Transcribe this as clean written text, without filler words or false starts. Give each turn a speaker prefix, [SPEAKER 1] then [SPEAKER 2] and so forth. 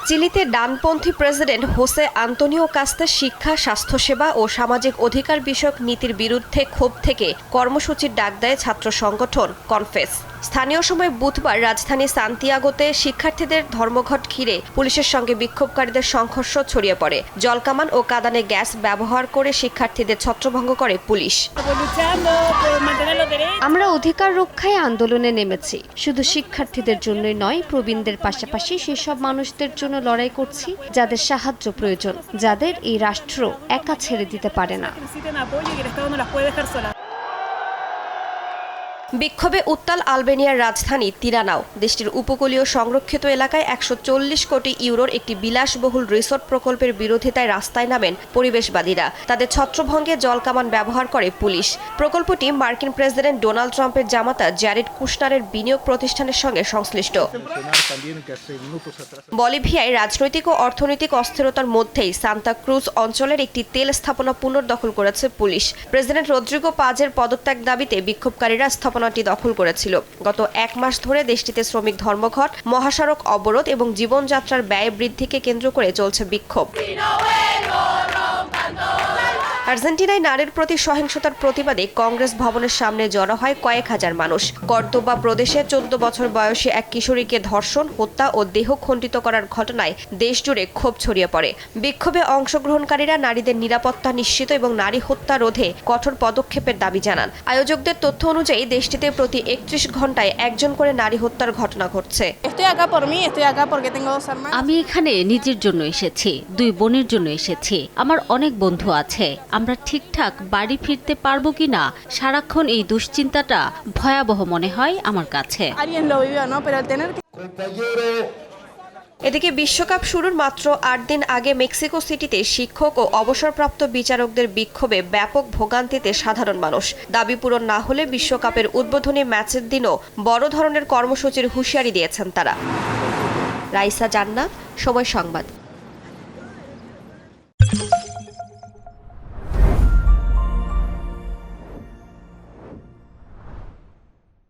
[SPEAKER 1] চিলিতে ডানপন্থী president Jose Antonio কাস্তের শিক্ষা, স্বাস্থ্যসেবা ও সামাজিক অধিকার বিষয়ক নীতির বিরুদ্ধে ক্ষোভ থেকে কর্মসূচির ডাক দেয় ছাত্র সংগঠন কনফেস। স্থানীয় সময় বুধবার রাজধানী সান্তিয়াগোতে শিক্ষার্থীদের ধর্মঘট ঘিরে পুলিশের সঙ্গে বিক্ষোভকারীদের সংঘর্ষ ছড়িয়ে পড়ে। জলকামান ও কাঁদানে গ্যাস ব্যবহার করে শিক্ষার্থীদের ছত্রভঙ্গ করে পুলিশ।
[SPEAKER 2] আমরা অধিকার রক্ষায় আন্দোলনে নেমেছি, শুধু শিক্ষার্থীদের জন্যই নয়, প্রবীণদের পাশাপাশি সেসব মানুষদের জন্য লড়াই করছি যাদের সাহায্য প্রয়োজন, যাদের এই রাষ্ট্র একা ছেড়ে দিতে পারে না।
[SPEAKER 1] বিক্ষোভে উত্তাল আলবেনিয়ার রাজধানী তিরানাও। দেশটির উপকূলীয় সংরক্ষিত এলাকায় ১৪০ কোটি ইউরোর একটি বিলাসবহুল রিসোর্ট প্রকল্পের বিরোধিতায় রাস্তায় নামেন পরিবেশবাদীরা। তাদের ছত্রভঙ্গে জলকামান ব্যবহার করে পুলিশ। প্রকল্পটি মার্কিন প্রেসিডেন্ট ডোনাল্ড ট্রাম্পের জামাতা জ্যারেড কুশনারের বিনিয়োগ প্রতিষ্ঠানের সঙ্গে সংশ্লিষ্ট। বলিভিয়ায় রাজনৈতিক ও অর্থনৈতিক অস্থিরতার মধ্যেই সান্তা ক্রুজ অঞ্চলের একটি তেল স্থাপনা পুনর্দখল করেছে পুলিশ। প্রেসিডেন্ট রদ্রিগো পাজের পদত্যাগ দাবিতে বিক্ষোভকারীরা স্থাপনাটি দখল করেছিল। গত এক মাস ধরে দেশটিতে শ্রমিক ধর্মঘট, মহাসড়ক অবরোধ এবং জীবনযাত্রার ব্যয় বৃদ্ধিকে কেন্দ্র করে চলছে বিক্ষোভ। আর্জেন্টিনায় নারীর প্রতি সহিংসতার প্রতিবাদে কংগ্রেস ভবনের সামনে জড়ো হয় কয়েক হাজার মানুষ। কর্দোবা প্রদেশে ১৪ বছর বয়সী এক কিশোরীকে ধর্ষণ, হত্যা ও দেহ খণ্ডিত করার ঘটনায় দেশজুড়ে ক্ষোভ ছড়িয়ে পড়ে। বিক্ষোভে অংশগ্রহণকারীরা নারীদের নিরাপত্তা নিশ্চিত এবং নারী হত্যা রোধে কঠোর পদক্ষেপের দাবি জানান। আয়োজকদের তথ্য অনুযায়ী দেশটিতে প্রতি ৩১ ঘন্টায় একজন করে নারী হত্যার ঘটনা ঘটছে।
[SPEAKER 3] আমি এখানে নিজের জন্য এসেছি, ২ বোনের জন্য এসেছি। আমার অনেক বন্ধু আছে। আমরা ঠিকঠাক বাড়ি ফিরতে পারবো কিনা, সারাক্ষণ এই দুশ্চিন্তাটা ভয়াবহ মনে হয় আমার কাছে।
[SPEAKER 1] এদিকে বিশ্বকাপ শুরুর মাত্র ৮ দিন আগে মেক্সিকো সিটিতে শিক্ষক ও অবসরপ্রাপ্ত বিচারকদের বিক্ষোভে ব্যাপক ভোগান্তিতে সাধারণ মানুষ। দাবি পূরণ না হলে বিশ্বকাপের উদ্বোধনী ম্যাচের দিনও বড় ধরনের কর্মসূচির হুঁশিয়ারি দিয়েছেন তারা। রাইসা জান্নাত, সময় সংবাদ।